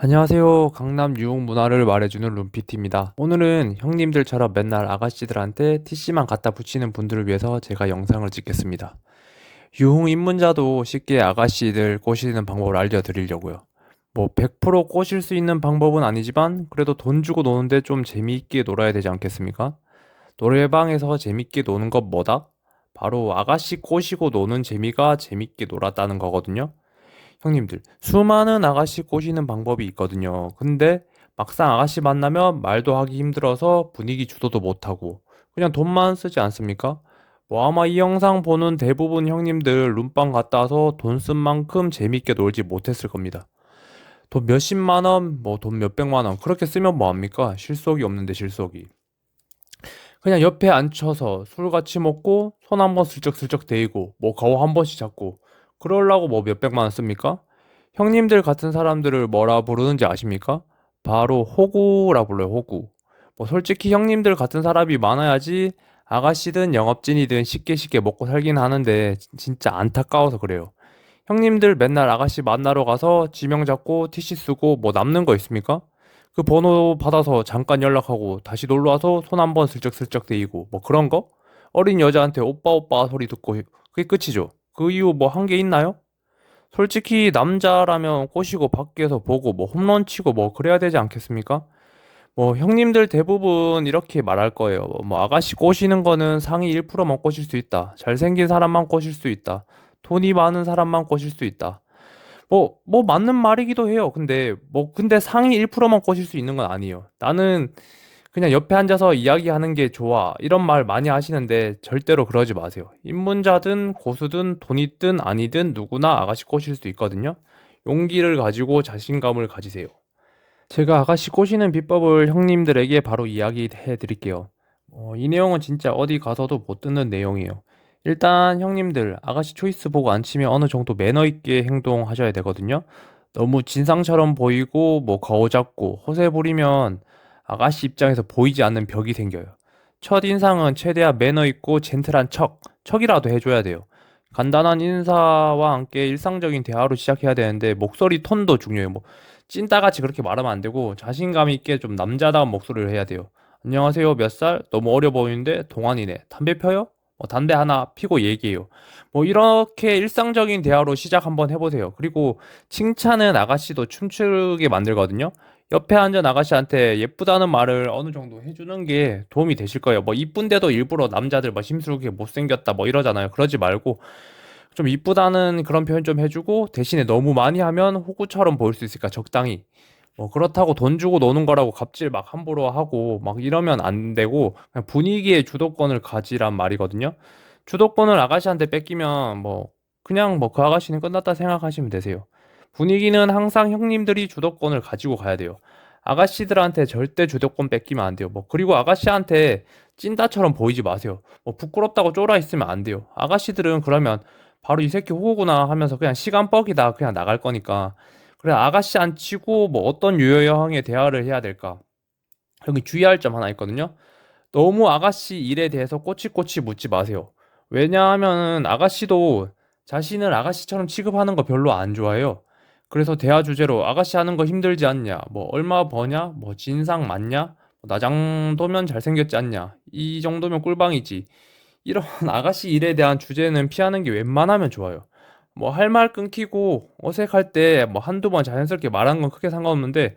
안녕하세요. 강남 유흥 문화를 말해주는 룸피티입니다. 오늘은 형님들처럼 맨날 아가씨들한테 TC만 갖다 붙이는 분들을 위해서 제가 영상을 찍겠습니다. 유흥 입문자도 쉽게 아가씨들 꼬시는 방법을 알려드리려고요. 뭐 100% 꼬실 수 있는 방법은 아니지만 그래도 돈 주고 노는데 좀 재미있게 놀아야 되지 않겠습니까? 노래방에서 재밌게 노는 것 뭐다? 바로 아가씨 꼬시고 노는 재미가 재밌게 놀았다는 거거든요. 형님들, 수많은 아가씨 꼬시는 방법이 있거든요. 근데 막상 아가씨 만나면 말도 하기 힘들어서 분위기 주도도 못하고 그냥 돈만 쓰지 않습니까? 뭐 아마 이 영상 보는 대부분 형님들 룸빵 갔다 와서 돈 쓴 만큼 재밌게 놀지 못했을 겁니다. 돈 몇십만 원, 뭐 돈 몇백만 원 그렇게 쓰면 뭐합니까? 실속이 없는데 실속이. 그냥 옆에 앉혀서 술 같이 먹고 손 한번 슬쩍슬쩍 대이고 뭐 거울 한 번씩 잡고 그러려고 뭐 몇백만 원 씁니까? 형님들 같은 사람들을 뭐라 부르는지 아십니까? 바로 호구라 불러요, 호구. 뭐 솔직히 형님들 같은 사람이 많아야지 아가씨든 영업진이든 쉽게 쉽게 먹고 살긴 하는데 진짜 안타까워서 그래요. 형님들 맨날 아가씨 만나러 가서 지명 잡고 티시 쓰고 뭐 남는 거 있습니까? 그 번호 받아서 잠깐 연락하고 다시 놀러 와서 손 한번 슬쩍슬쩍 대이고 뭐 그런 거? 어린 여자한테 오빠 오빠 소리 듣고 그게 끝이죠. 그 이후 뭐 한 게 있나요? 솔직히 남자라면 꼬시고 밖에서 보고 뭐 홈런 치고 뭐 그래야 되지 않겠습니까? 뭐 형님들 대부분 이렇게 말할 거예요. 뭐 아가씨 꼬시는 거는 상위 1%만 꼬실 수 있다. 잘생긴 사람만 꼬실 수 있다. 돈이 많은 사람만 꼬실 수 있다. 뭐 맞는 말이기도 해요. 근데 상위 1%만 꼬실 수 있는 건 아니에요. 나는 그냥 옆에 앉아서 이야기하는 게 좋아. 이런 말 많이 하시는데 절대로 그러지 마세요. 입문자든 고수든 돈 있든 아니든 누구나 아가씨 꼬실 수 있거든요. 용기를 가지고 자신감을 가지세요. 제가 아가씨 꼬시는 비법을 형님들에게 바로 이야기해 드릴게요. 이 내용은 진짜 어디 가서도 못 듣는 내용이에요. 일단 형님들 아가씨 초이스 보고 안 치면 어느 정도 매너 있게 행동하셔야 되거든요. 너무 진상처럼 보이고 뭐 거우 잡고 허세 부리면 아가씨 입장에서 보이지 않는 벽이 생겨요. 첫 인상은 최대한 매너 있고 젠틀한 척이라도 해줘야 돼요. 간단한 인사와 함께 일상적인 대화로 시작해야 되는데 목소리 톤도 중요해요. 뭐 찐따같이 그렇게 말하면 안 되고 자신감 있게 좀 남자다운 목소리를 해야 돼요. 안녕하세요. 몇 살? 너무 어려 보이는데 동안이네. 담배 펴요? 담배 하나 피고 얘기해요. 뭐 이렇게 일상적인 대화로 시작 한번 해보세요. 그리고 칭찬은 아가씨도 춤추게 만들거든요. 옆에 앉은 아가씨한테 예쁘다는 말을 어느 정도 해주는 게 도움이 되실 거예요. 뭐 이쁜데도 일부러 남자들 뭐 심스럽게 못생겼다 뭐 이러잖아요. 그러지 말고 좀 이쁘다는 그런 표현 좀 해주고 대신에 너무 많이 하면 호구처럼 보일 수 있으니까 적당히 뭐 그렇다고 돈 주고 노는 거라고 갑질 막 함부로 하고 막 이러면 안 되고 그냥 분위기의 주도권을 가지란 말이거든요. 주도권을 아가씨한테 뺏기면 뭐 그냥 뭐 그 아가씨는 끝났다 생각하시면 되세요. 분위기는 항상 형님들이 주도권을 가지고 가야 돼요. 아가씨들한테 절대 주도권 뺏기면 안 돼요. 뭐 그리고 아가씨한테 찐따처럼 보이지 마세요. 뭐 부끄럽다고 쫄아 있으면 안 돼요. 아가씨들은 그러면 바로 이 새끼 호구나 하면서 그냥 시간 뻑이다 그냥 나갈 거니까. 그래 아가씨 안 치고 뭐 어떤 유효형의 대화를 해야 될까? 여기 주의할 점 하나 있거든요. 너무 아가씨 일에 대해서 꼬치꼬치 묻지 마세요. 왜냐하면 아가씨도 자신을 아가씨처럼 취급하는 거 별로 안 좋아해요. 그래서 대화 주제로 아가씨 하는 거 힘들지 않냐? 뭐 얼마 버냐? 뭐 진상 많냐? 나 정도면 잘생겼지 않냐? 이 정도면 꿀방이지. 이런 아가씨 일에 대한 주제는 피하는 게 웬만하면 좋아요. 뭐 할 말 끊기고 어색할 때 뭐 한두 번 자연스럽게 말하는 건 크게 상관없는데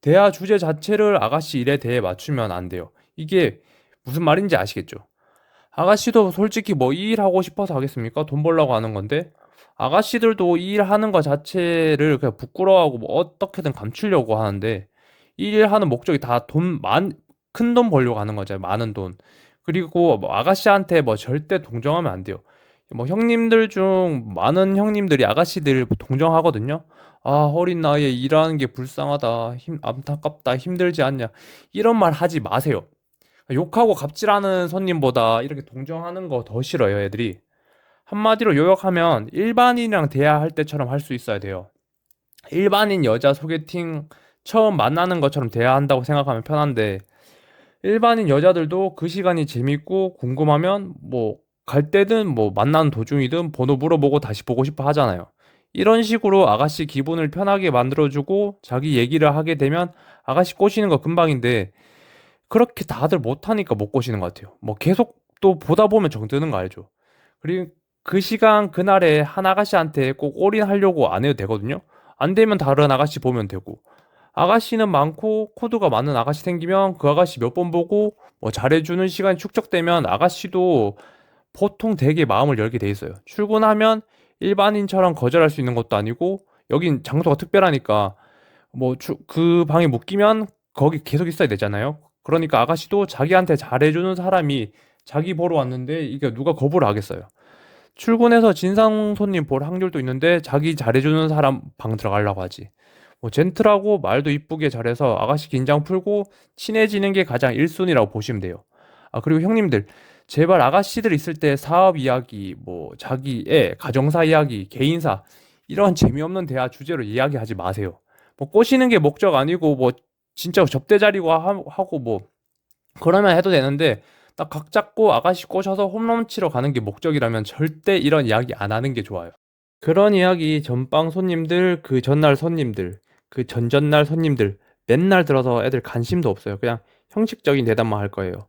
대화 주제 자체를 아가씨 일에 대해 맞추면 안 돼요. 이게 무슨 말인지 아시겠죠? 아가씨도 솔직히 뭐 이 일 하고 싶어서 하겠습니까? 돈 벌려고 하는 건데 아가씨들도 이 일 하는 거 자체를 그냥 부끄러워하고 뭐 어떻게든 감추려고 하는데 이 일 하는 목적이 다 큰 돈 벌려고 하는 거잖아요. 많은 돈. 그리고 뭐 아가씨한테 뭐 절대 동정하면 안 돼요. 뭐 형님들 중 많은 형님들이 아가씨들 동정하거든요. 아, 어린 나이에 일하는 게 불쌍하다. 안타깝다. 힘들지 않냐. 이런 말 하지 마세요. 욕하고 갑질하는 손님보다 이렇게 동정하는 거 더 싫어요, 애들이. 한마디로 요약하면 일반인이랑 대화할 때처럼 할 수 있어야 돼요. 일반인 여자 소개팅 처음 만나는 것처럼 대화한다고 생각하면 편한데 일반인 여자들도 그 시간이 재밌고 궁금하면 뭐 갈 때든 뭐 만나는 도중이든 번호 물어보고 다시 보고 싶어 하잖아요. 이런 식으로 아가씨 기분을 편하게 만들어주고 자기 얘기를 하게 되면 아가씨 꼬시는 거 금방인데 그렇게 다들 못하니까 못 꼬시는 것 같아요. 뭐 계속 또 보다 보면 정 뜨는 거 알죠? 그리고 그 시간 그날에 한 아가씨한테 꼭 올인하려고 안 해도 되거든요. 안 되면 다른 아가씨 보면 되고 아가씨는 많고 코드가 많은 아가씨 생기면 그 아가씨 몇 번 보고 뭐 잘해주는 시간이 축적되면 아가씨도 보통 되게 마음을 열게 돼 있어요. 출근하면 일반인처럼 거절할 수 있는 것도 아니고 여긴 장소가 특별하니까 뭐 그 방에 묶이면 거기 계속 있어야 되잖아요. 그러니까 아가씨도 자기한테 잘해주는 사람이 자기 보러 왔는데 이게 누가 거부를 하겠어요. 출근해서 진상 손님 볼 확률도 있는데 자기 잘해주는 사람 방 들어가려고 하지. 뭐 젠틀하고 말도 이쁘게 잘해서 아가씨 긴장 풀고 친해지는 게 가장 1순위라고 보시면 돼요. 아, 그리고 형님들, 제발 아가씨들 있을 때 사업 이야기, 뭐 자기의 가정사 이야기, 개인사 이런 재미없는 대화 주제로 이야기하지 마세요. 뭐 꼬시는 게 목적 아니고 뭐 진짜 접대 자리고 하고 뭐 그러면 해도 되는데 딱 각 잡고 아가씨 꼬셔서 홈런 치러 가는 게 목적이라면 절대 이런 이야기 안 하는 게 좋아요. 그런 이야기 전방 손님들, 그 전날 손님들, 그 전전날 손님들 맨날 들어서 애들 관심도 없어요. 그냥 형식적인 대답만 할 거예요.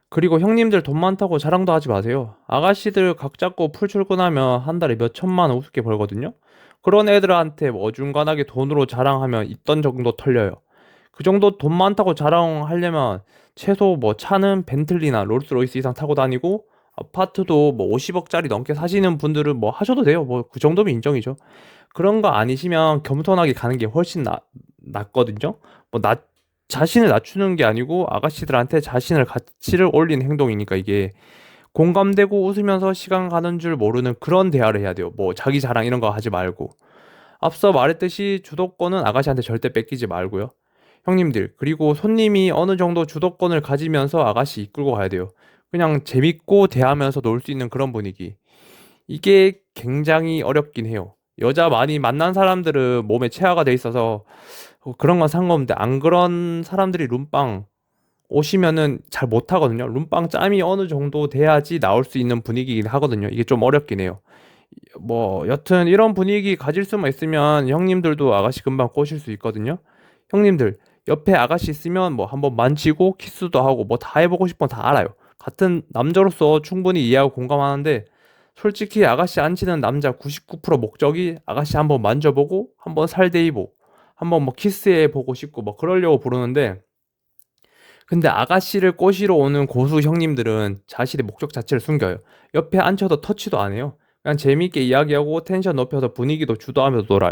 그리고 형님들 돈 많다고 자랑도 하지 마세요. 아가씨들 각 잡고 풀 출근하면 한 달에 몇 천만 원 우습게 벌거든요. 그런 애들한테 뭐 어중간하게 돈으로 자랑하면 있던 정도 털려요. 그 정도 돈 많다고 자랑하려면 최소 뭐 차는 벤틀리나 롤스로이스 이상 타고 다니고 아파트도 뭐 50억짜리 넘게 사시는 분들은 뭐 하셔도 돼요. 뭐 그 정도면 인정이죠. 그런 거 아니시면 겸손하게 가는 게 훨씬 낫거든요. 뭐 자신을 낮추는 게 아니고 아가씨들한테 자신을 가치를 올리는 행동이니까 이게 공감되고 웃으면서 시간 가는 줄 모르는 그런 대화를 해야 돼요. 뭐 자기 자랑 이런 거 하지 말고. 앞서 말했듯이 주도권은 아가씨한테 절대 뺏기지 말고요. 형님들, 그리고 손님이 어느 정도 주도권을 가지면서 아가씨 이끌고 가야 돼요. 그냥 재밌고 대하면서 놀 수 있는 그런 분위기. 이게 굉장히 어렵긴 해요. 여자 많이 만난 사람들은 몸에 체화가 돼 있어서 그런 건 상관없는데 안 그런 사람들이 룸빵 오시면은 잘 못하거든요. 룸빵 짬이 어느 정도 돼야지 나올 수 있는 분위기긴 하거든요. 이게 좀 어렵긴 해요. 뭐 여튼 이런 분위기 가질 수만 있으면 형님들도 아가씨 금방 꼬실 수 있거든요. 형님들 옆에 아가씨 있으면 뭐 한번 만지고 키스도 하고 뭐 다 해보고 싶은 건 다 알아요. 같은 남자로서 충분히 이해하고 공감하는데 솔직히 아가씨 앉히는 남자 99% 목적이 아가씨 한번 만져보고 한번 살대이보 한번 뭐 키스해보고 싶고 뭐 그러려고 부르는데 근데 아가씨를 꼬시러 오는 고수 형님들은 자신의 목적 자체를 숨겨요. 옆에 앉혀도 터치도 안 해요. 그냥 재미있게 이야기하고 텐션 높여서 분위기도 주도하면서 놀아요.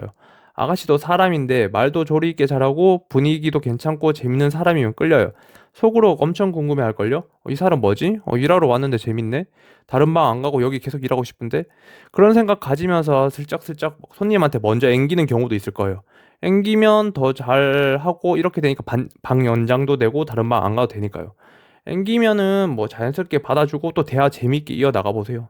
아가씨도 사람인데 말도 조리 있게 잘하고 분위기도 괜찮고 재밌는 사람이면 끌려요. 속으로 엄청 궁금해할걸요? 이 사람 뭐지? 일하러 왔는데 재밌네? 다른 방 안 가고 여기 계속 일하고 싶은데? 그런 생각 가지면서 슬쩍슬쩍 손님한테 먼저 앵기는 경우도 있을 거예요. 앵기면 더 잘하고 이렇게 되니까 방 연장도 되고 다른 방 안 가도 되니까요. 앵기면은 뭐 자연스럽게 받아주고 또 대화 재밌게 이어나가 보세요.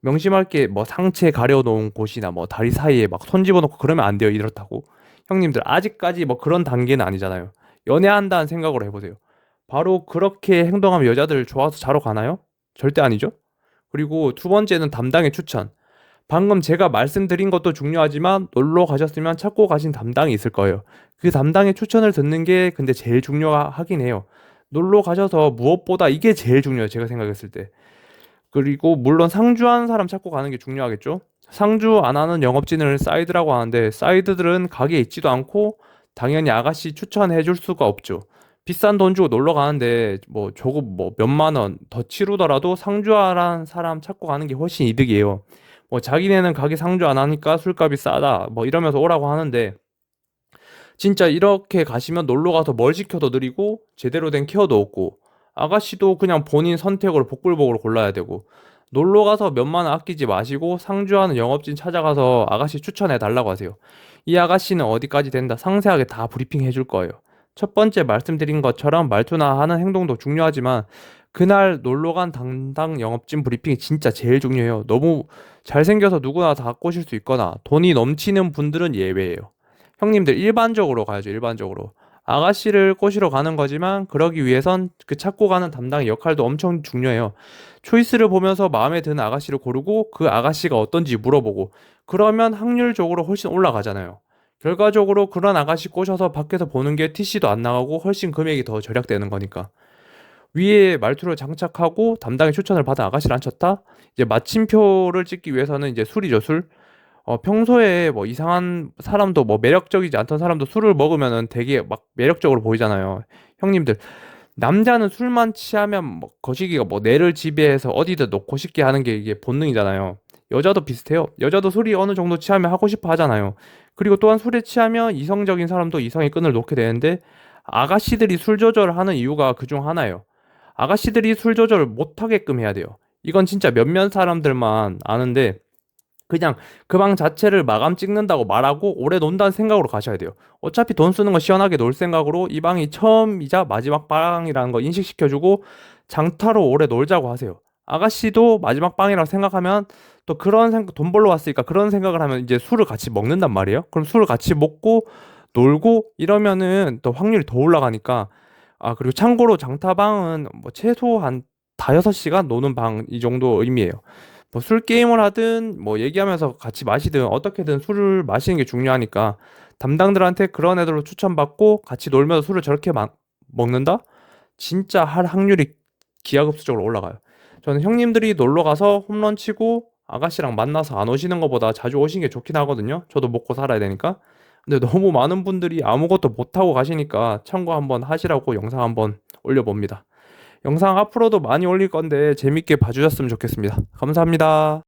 명심할 게 뭐 상체 가려놓은 곳이나 뭐 다리 사이에 막 손 집어넣고 그러면 안 돼요. 이렇다고. 형님들 아직까지 뭐 그런 단계는 아니잖아요. 연애한다는 생각으로 해보세요. 바로 그렇게 행동하면 여자들 좋아서 자러 가나요? 절대 아니죠. 그리고 두 번째는 담당의 추천. 방금 제가 말씀드린 것도 중요하지만 놀러 가셨으면 찾고 가신 담당이 있을 거예요. 그 담당의 추천을 듣는 게 근데 제일 중요하긴 해요. 놀러 가셔서 무엇보다 이게 제일 중요해요. 제가 생각했을 때. 그리고 물론 상주한 사람 찾고 가는 게 중요하겠죠. 상주 안 하는 영업진을 사이드라고 하는데 사이드들은 가게에 있지도 않고 당연히 아가씨 추천해 줄 수가 없죠. 비싼 돈 주고 놀러 가는데 뭐 조금 뭐 몇만 원 더 치르더라도 상주하는 사람 찾고 가는 게 훨씬 이득이에요. 뭐 자기네는 가게 상주 안 하니까 술값이 싸다 뭐 이러면서 오라고 하는데 진짜 이렇게 가시면 놀러 가서 뭘 시켜도 느리고 제대로 된 케어도 없고 아가씨도 그냥 본인 선택으로 복불복으로 골라야 되고 놀러 가서 몇만 원 아끼지 마시고 상주하는 영업진 찾아가서 아가씨 추천해 달라고 하세요. 이 아가씨는 어디까지 된다 상세하게 다 브리핑 해줄 거예요. 첫 번째 말씀드린 것처럼 말투나 하는 행동도 중요하지만 그날 놀러 간 담당 영업진 브리핑이 진짜 제일 중요해요. 너무 잘생겨서 누구나 다 꼬실 수 있거나 돈이 넘치는 분들은 예외예요. 형님들 일반적으로 가야죠. 일반적으로. 아가씨를 꼬시러 가는 거지만 그러기 위해선 그 찾고 가는 담당의 역할도 엄청 중요해요. 초이스를 보면서 마음에 드는 아가씨를 고르고 그 아가씨가 어떤지 물어보고 그러면 확률적으로 훨씬 올라가잖아요. 결과적으로 그런 아가씨 꼬셔서 밖에서 보는 게 TC도 안 나가고 훨씬 금액이 더 절약되는 거니까. 위에 말투를 장착하고 담당의 추천을 받은 아가씨를 앉혔다? 이제 마침표를 찍기 위해서는 이제 술이죠, 술. 평소에 뭐 이상한 사람도 뭐 매력적이지 않던 사람도 술을 먹으면은 되게 막 매력적으로 보이잖아요. 형님들, 남자는 술만 취하면 뭐 거시기가 뭐 뇌를 지배해서 어디든 놓고 싶게 하는 게 이게 본능이잖아요. 여자도 비슷해요. 여자도 술이 어느 정도 취하면 하고 싶어 하잖아요. 그리고 또한 술에 취하면 이성적인 사람도 이성의 끈을 놓게 되는데 아가씨들이 술 조절을 하는 이유가 그중 하나예요. 아가씨들이 술 조절을 못하게끔 해야 돼요. 이건 진짜 몇몇 사람들만 아는데 그냥 그 방 자체를 마감 찍는다고 말하고 오래 논다는 생각으로 가셔야 돼요. 어차피 돈 쓰는 거 시원하게 놀 생각으로 이 방이 처음이자 마지막 방이라는 거 인식시켜주고 장타로 오래 놀자고 하세요. 아가씨도 마지막 방이라고 생각하면 또 그런 생각, 돈 벌러 왔으니까 그런 생각을 하면 이제 술을 같이 먹는단 말이에요. 그럼 술을 같이 먹고 놀고 이러면은 또 확률이 더 올라가니까. 아, 그리고 참고로 장타방은 뭐 최소 한 다여섯 시간 노는 방 이 정도 의미예요. 뭐 술 게임을 하든 뭐 얘기하면서 같이 마시든 어떻게든 술을 마시는 게 중요하니까 담당들한테 그런 애들로 추천받고 같이 놀면서 술을 저렇게 먹는다? 진짜 할 확률이 기하급수적으로 올라가요. 저는 형님들이 놀러 가서 홈런 치고 아가씨랑 만나서 안 오시는 것보다 자주 오시는 게 좋긴 하거든요. 저도 먹고 살아야 되니까. 근데 너무 많은 분들이 아무것도 못하고 가시니까 참고 한번 하시라고 영상 한번 올려봅니다. 영상 앞으로도 많이 올릴 건데 재밌게 봐주셨으면 좋겠습니다. 감사합니다.